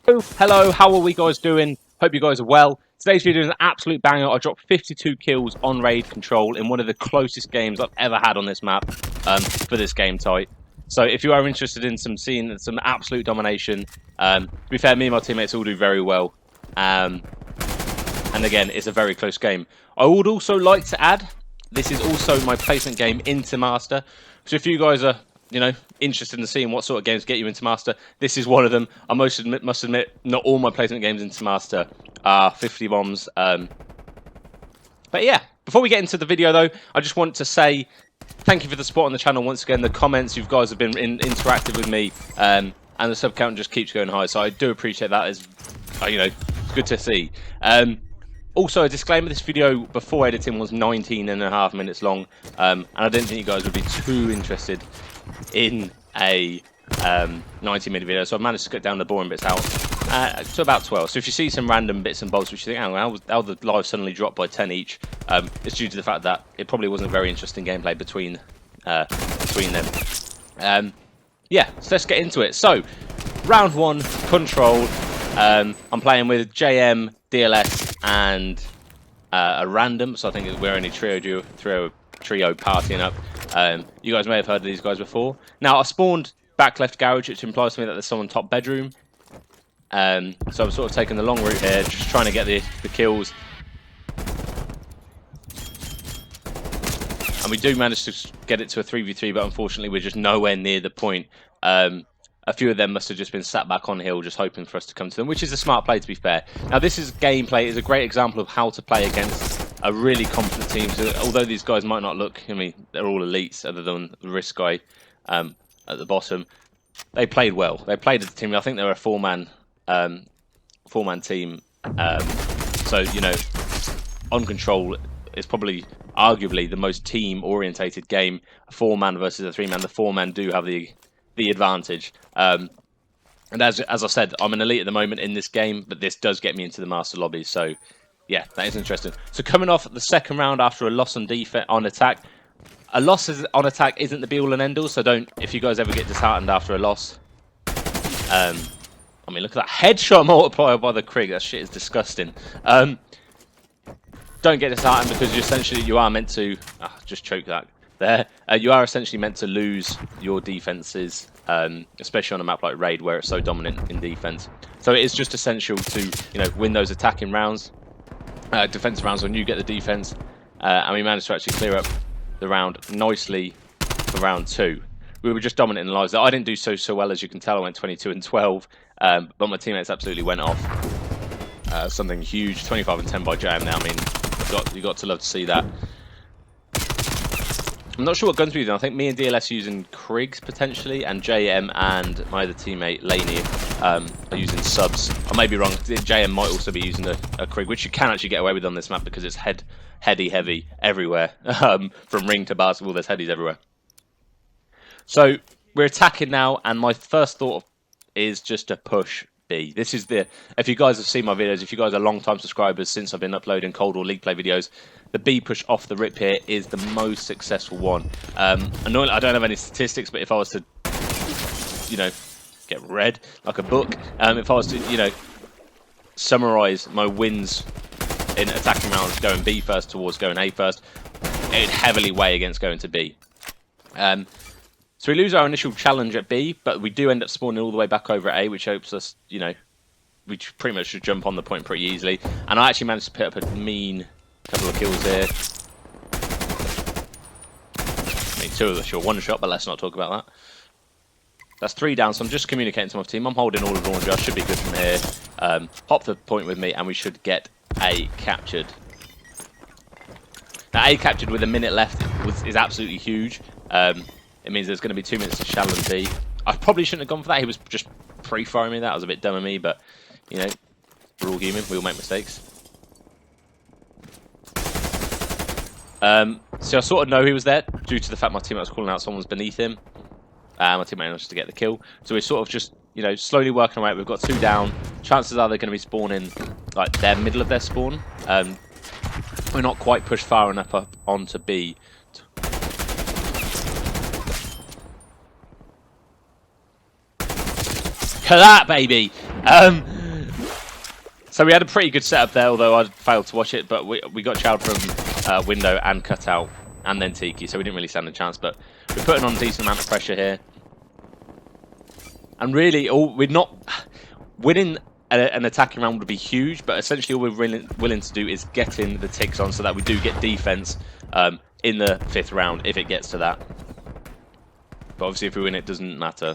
Hello, how are we guys doing? Hope you guys are well. Today's video is an absolute banger. I dropped 52 kills on Raid Control in one of the closest games I've ever had on this map for this game type. So if you are interested in seeing some absolute domination, to be fair, me and my teammates all do very well. And again, it's a very close game. I would also like to add, this is also my placement game into Master. So if you guys are interested in seeing what sort of games get you into Master, this is one of them. I must admit, not all my placement games into Master are 50 bombs. But yeah, before we get into the video though, I just want to say thank you for the support on the channel once again. The comments, you guys have been interactive with me, and the sub count just keeps going high. So I do appreciate that. It's good to see. Also, a disclaimer, this video before editing was 19.5 minutes long, and I didn't think you guys would be too interested in a 90-minute video, so I managed to cut down the boring bits out to about 12. So if you see some random bits and bolts which you think, how the live suddenly dropped by 10 each, it's due to the fact that it probably wasn't very interesting gameplay between them. Yeah, so let's get into it. So, round 1, Control. I'm playing with JM, DLS, and a random, so I think we're only trio partying up. You guys may have heard of these guys before. Now, I spawned back left garage, which implies to me that there's someone top bedroom. So I'm sort of taking the long route here, just trying to get the kills. And we do manage to get it to a 3v3, but unfortunately we're just nowhere near the point. A few of them must have just been sat back on hill just hoping for us to come to them, which is a smart play, to be fair. Now, this is gameplay. It's a great example of how to play against a really confident team. So, although these guys might not look, I mean, they're all elites other than the Risk guy at the bottom. They played well. They played as a team. I think they were a four-man team. So, on Control is probably arguably the most team-orientated game. A four-man versus a three-man. The four-man do have the advantage. And as I said, I'm an elite at the moment in this game, but this does get me into the Master lobby. So, yeah, that is interesting. So coming off the second round after a loss on attack, a loss on attack isn't the be-all and end-all. So if you guys ever get disheartened after a loss, I mean, look at that headshot multiplier by the Krig. That shit is disgusting. Don't get disheartened because you are meant to just choke that. There, you are essentially meant to lose your defenses, especially on a map like Raid where it's so dominant in defense. So it is just essential to win those attacking rounds, defensive rounds when you get the defense. And we managed to actually clear up the round nicely for round 2. We were just dominant in the lives. I didn't do so well, as you can tell. I went 22 and 12, but my teammates absolutely went off. Something huge, 25 and 10 by JM. Now, I mean, you got to love to see that. I'm not sure what guns we're using. I think me and DLS using Krigs potentially, and JM and my other teammate Laney are using subs. I may be wrong. JM might also be using a Krig, which you can actually get away with on this map because it's heady everywhere. From ring to basketball, there's headies everywhere. So we're attacking now, and my first thought is just to push B. This is if you guys have seen my videos, if you guys are long-time subscribers since I've been uploading Cold War League Play videos, the B push off the rip here is the most successful one. I don't have any statistics, but if I was to, get read like a book, if I was to, summarize my wins in attacking rounds going B first towards going A first, it'd heavily weigh against going to B. So we lose our initial challenge at B, but we do end up spawning all the way back over at A, which helps us, we pretty much should jump on the point pretty easily. And I actually managed to put up a mean couple of kills here. I mean, 2 of us, sure, 1 shot, but let's not talk about that. That's 3 down, so I'm just communicating to my team. I'm holding all of laundry. I should be good from here. Hop the point with me, and we should get A captured. Now, A captured with a minute left is absolutely huge. It means there's going to be 2 minutes to Shallow B. I probably shouldn't have gone for that. He was just pre-firing me. That was a bit dumb of me, but, we're all human. We all make mistakes. So I sort of know he was there due to the fact my teammate was calling out someone's beneath him. My teammate managed to get the kill. So we're sort of just, slowly working away. We've got 2 down. Chances are they're going to be spawning, like, their middle of their spawn. We're not quite pushed far enough up onto B. Look at that, baby! So we had a pretty good setup there, although I failed to watch it. But we got chowed from window and cutout, and then Tiki, so we didn't really stand a chance. But we're putting on a decent amount of pressure here, and really, we're not winning. An attacking round would be huge, but essentially all we're willing to do is get in the ticks on so that we do get defense in the 5th round if it gets to that. But obviously if we win it doesn't matter.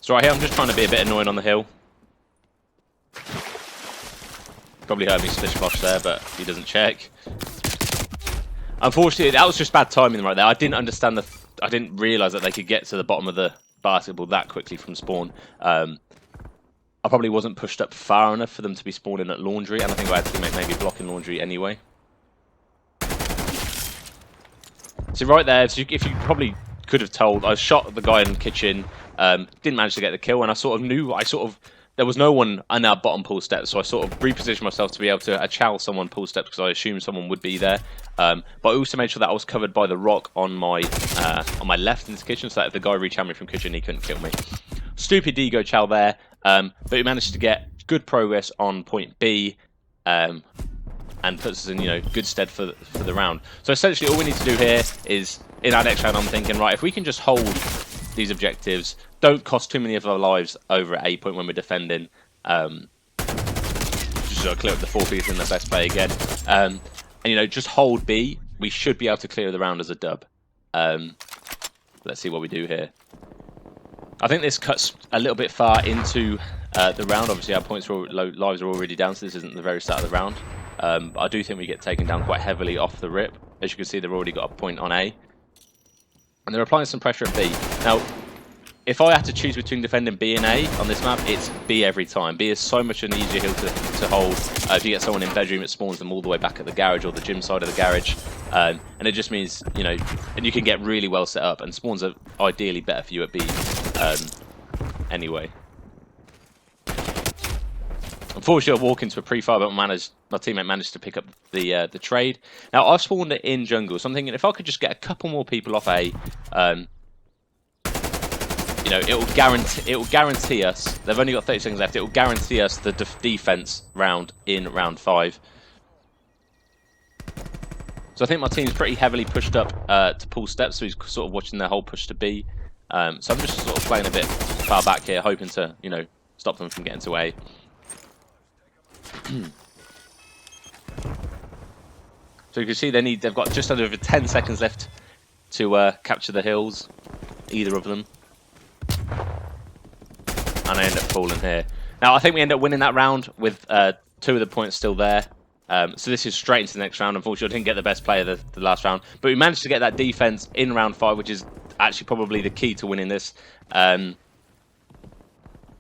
So right here I'm just trying to be a bit annoying on the hill. Probably heard me splish posh there, but he doesn't check. Unfortunately, that was just bad timing right there. I didn't understand I didn't realise that they could get to the bottom of the basketball that quickly from spawn. I probably wasn't pushed up far enough for them to be spawning at laundry, and I think I had to make maybe blocking laundry anyway. So right there, if you probably could have told, I shot the guy in the kitchen, didn't manage to get the kill, and I sort of knew, there was no one in our bottom pool steps, so I sort of repositioned myself to be able to chow someone pool steps because I assumed someone would be there. But I also made sure that I was covered by the rock on my left in this kitchen, so that if the guy reached me from kitchen, he couldn't kill me. Stupid Digo chow there, but we managed to get good progress on point B, and puts us in good stead for the round. So essentially, all we need to do here is in our next round, I'm thinking, right, if we can just hold these objectives, don't cost too many of our lives over at A point when we're defending. Just clear up the 4 feet in the best play again. And just hold B. We should be able to clear the round as a dub. Let's see what we do here. I think this cuts a little bit far into the round. Obviously, our points are lives are already down, so this isn't the very start of the round. But I do think we get taken down quite heavily off the rip. As you can see, they've already got a point on A. And they're applying some pressure at B. Now, if I had to choose between defending B and A on this map, it's B every time. B is so much an easier hill to hold. If you get someone in bedroom, it spawns them all the way back at the garage or the gym side of the garage. And it just means, and you can get really well set up. And spawns are ideally better for you at B anyway. Unfortunately, I walk into a pre-fire, but my teammate managed to pick up the trade. Now, I've spawned it in jungle, so I'm thinking if I could just get a couple more people off A, it will guarantee us. They've only got 30 seconds left. It will guarantee us the defense round in round 5. So I think my team's pretty heavily pushed up to pull steps, so he's sort of watching their whole push to B. So I'm just sort of playing a bit far back here, hoping to stop them from getting to A. So you can see they've got just under 10 seconds left to capture the hills, either of them. And I end up falling here. Now I think we end up winning that round with 2 of the points still there. So this is straight into the next round. Unfortunately, I didn't get the best player the last round, but we managed to get that defense in round 5, which is actually probably the key to winning this.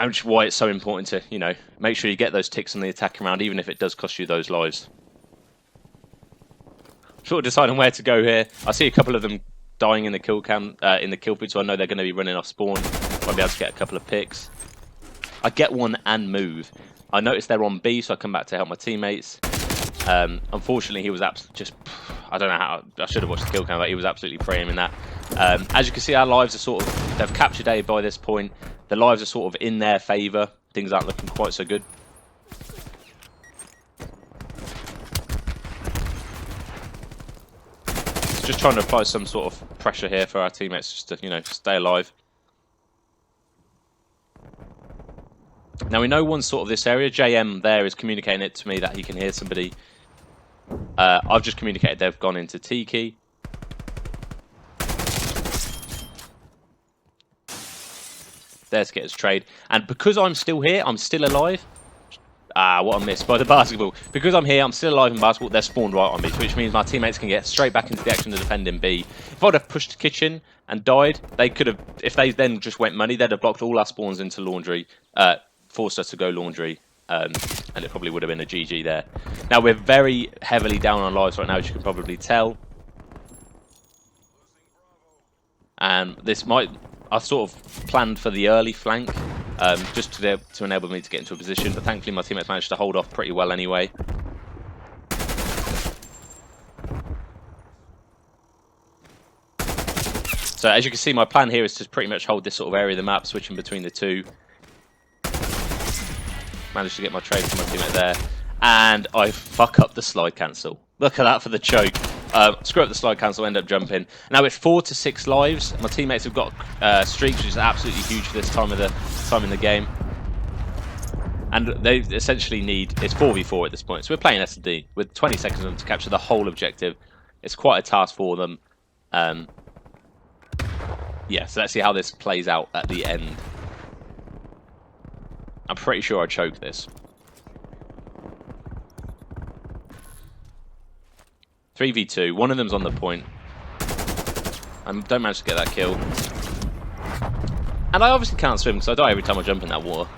And which is why it's so important to, make sure you get those ticks on the attacking round, even if it does cost you those lives. Sort of deciding where to go here. I see a couple of them dying in the kill cam, in the kill feed, so I know they're going to be running off spawn. Might be able to get a couple of picks. I get one and move. I noticed they're on B, so I come back to help my teammates. Unfortunately, he was just, I don't know how, I should have watched the kill cam, but he was absolutely praying in that. As you can see, our lives are sort of, they've captured A by this point. The lives are sort of in their favour. Things aren't looking quite so good. Just trying to apply some sort of pressure here for our teammates just to, stay alive. Now we know one's sort of this area. JM there is communicating it to me that he can hear somebody. I've just communicated they've gone into Tiki. There's get his trade. And because I'm still here, I'm still alive. What I missed by the basketball. Because I'm here, I'm still alive in basketball, they're spawned right on me, which means my teammates can get straight back into the action to defend in B. If I'd have pushed kitchen and died, they could have, if they then just went money, they'd have blocked all our spawns into laundry, forced us to go laundry, and it probably would have been a GG there. Now, we're very heavily down on lives right now, as you can probably tell. And this might, I've sort of planned for the early flank, just to enable me to get into a position, but thankfully my teammates managed to hold off pretty well anyway. So as you can see, my plan here is to pretty much hold this sort of area of the map, switching between the two. Managed to get my trade from my teammate there. And I fuck up the slide cancel. Look at that for the choke. Screw up the slide cancel, end up jumping. Now it's 4 to 6 lives. My teammates have got streaks, which is absolutely huge for this time in the game. And they essentially need, it's 4v4 at this point. So we're playing S&D with 20 seconds on them to capture the whole objective. It's quite a task for them. Yeah, so let's see how this plays out at the end. I'm pretty sure I choked this. 3v2, one of them's on the point. I don't manage to get that kill. And I obviously can't swim because I die every time I jump in that water.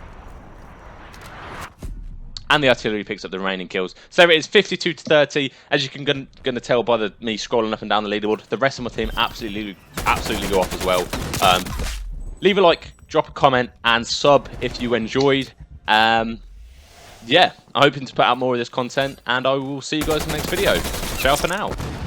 And the artillery picks up the remaining kills. So it is 52 to 30. As you can gonna tell by me scrolling up and down the leaderboard, the rest of my team absolutely go off as well. Leave a like, drop a comment, and sub if you enjoyed. Yeah, I'm hoping to put out more of this content, and I will see you guys in the next video. Ciao for now.